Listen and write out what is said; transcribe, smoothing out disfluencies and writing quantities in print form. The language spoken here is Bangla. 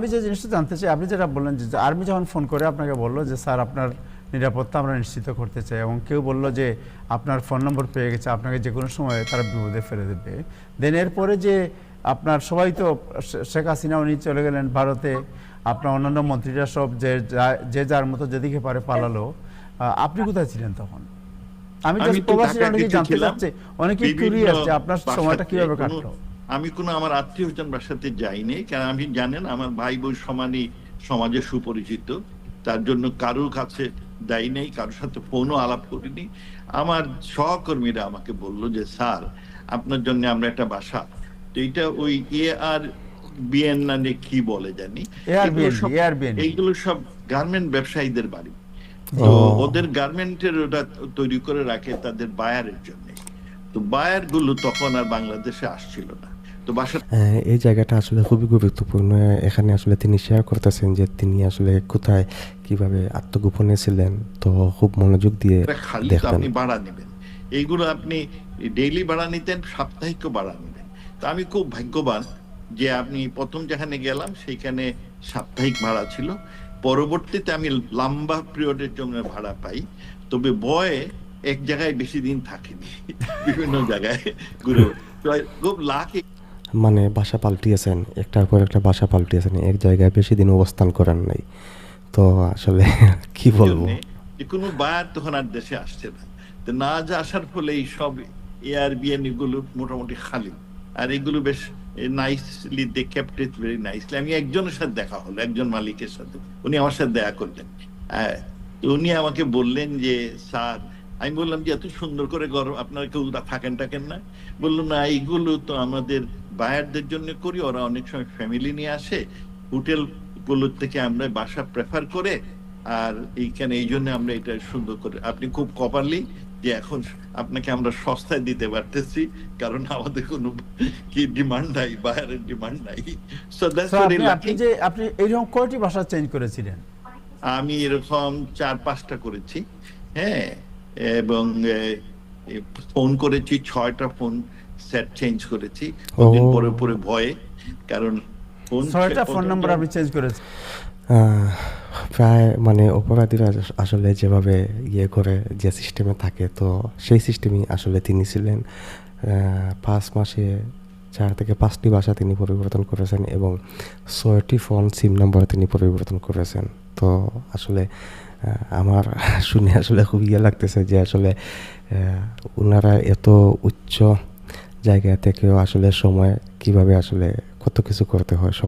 আমি যে জিনিসটা জানতে চাই, আপনি যেটা বললেন যে আর্মি যখন ফোন করে আপনাকে বললো যে স্যার আপনার নিরাপত্তা আমরা নিশ্চিত করতে চাই, এবং কেউ বললো যে আপনার ফোন নম্বর পেয়ে গেছে, আপনাকে যে কোনো সময় তারা বিপদে ফেলে দেবে, দেন এরপরে যে আপনার সবাই তো শেখ হাসিনা উনি চলে গেলেন ভারতে, আপনার অন্যান্য মন্ত্রীরা সব যে যার মতো যেদিকে পারে পালালো, আপনি কোথায় ছিলেন তখন? আমি জাস্ট প্রবাসী অনেকে জানতে চাচ্ছে, অনেকে কিউরিয়াস যে আপনার সময়টা কিভাবে কাটলো। আমি কোনো আমার আত্মীয়স্বজন বাসাতে যাইনি, কারণ আমি জানেন আমার ভাই বোন সমানই সমাজে সুপরিচিত, তার জন্য কারোর কাছে দেয় নেই, কারোর সাথে ফোনও আলাপ করিনি। আমার সহকর্মীরা আমাকে বলল যে স্যার আপনার জন্য আমরা একটা বাসা, তো এটা ওই আর বিএনএ কি বলে জানি, এইগুলো সব গার্মেন্ট ব্যবসায়ীদের বাড়ি, তো ওদের গার্মেন্টের ওটা তৈরি করে রাখে তাদের বায়ারের জন্য। তো বায়ার গুলো তখন আর বাংলাদেশে আসছিল না, তো বাসা এই জায়গাটা আসলে খুবই গুরুত্বপূর্ণ। এখানে আসলে তিনি শেয়ার করতেছেন যে তিনি আসলে কোথায় কিভাবে আত্মগোপনে ছিলেন, তো খুব মনোযোগ দিয়ে খালি দেখবেন। আপনি ভাড়া নেবেন, এইগুলো আপনি ডেইলি ভাড়া নিতেন, সাপ্তাহিক ভাড়া নিতেন। তো আমি খুব ভাগ্যবান যে আপনি প্রথম যেখানে গেলাম সেইখানে সাপ্তাহিক ভাড়া ছিল, পরবর্তীতে আমি লম্বা পিরিয়ডের জন্য ভাড়া পাই, তবে বয়ে এক জায়গায় বেশি দিন থাকিনি, বিভিন্ন জায়গায় ঘুরে খুব লাকি। মানে বাসা পাল্টিয়েছেন, একটার পর একটা বাসা পাল্টিয়েছেন, এক জায়গায় বেশি দিন অবস্থান করেন নাই। তো আসলে কি বলবো, যে কোনো বায়ার তখন আর দেশে আসছে না, তো না যা আসার ফলে এই সব এয়ারবিএনবি গুলো মোটামুটি খালি, আর এগুলো বেশ nicely they kept it very nicely. আমি একজনের সাথে দেখা হলো, একজন মালিকের সাথে, উনি আমার সাথে দেখা করলেন। তো উনি আমাকে বললেন যে স্যার, আমি বললাম যে এত সুন্দর করে ঘর আপনারা কেউ থাকেন টাকেন না? বললো না, এইগুলো তো আমাদের বায়ারদের জন্য করি, ওরা অনেক সময় ফ্যামিলি নিয়ে আসে, হোটেল গুলোর থেকে আমরা বাসা প্রেফার করে, আর এইখানে এই জন্য আমরা এটা সুন্দর করে, আপনি খুব কপারলি যে এখন আপনাকে আমরা সস্তায় দিতে পারতেছি, কারণ আমাদের কোনো কি ডিমান্ড নাই, বায়ারের ডিমান্ড নাই। So that's very lucky. আপনি এইরকম কয়টি ভাষা চেঞ্জ করেছিলেন? আমি এরকম 4-5টা করেছি, হ্যাঁ, এবং ফোন করেছি 6টা ফোন সেট চেঞ্জ করেছি ওদিন পরে পরে ভয়ে, কারণ 6টা ফোন নাম্বার আপনি চেঞ্জ করেছেন। প্রায় মানে অপরাধীরা আসলে যেভাবে ইয়ে করে, যে সিস্টেমে থাকে, তো সেই সিস্টেমই আসলে তিনি ছিলেন। 5 মাসে 4 থেকে 5টি ভাষা তিনি পরিবর্তন করেছেন, এবং 6টি ফোন সিম নাম্বার তিনি পরিবর্তন করেছেন। তো আসলে আমার শুনে আসলে খুব ইয়ে লাগতেছে যে আসলে ওনারা এত উচ্চ জায়গা থেকেও আসলে সময় কিভাবে আসলে কত কিছু করতে হয়।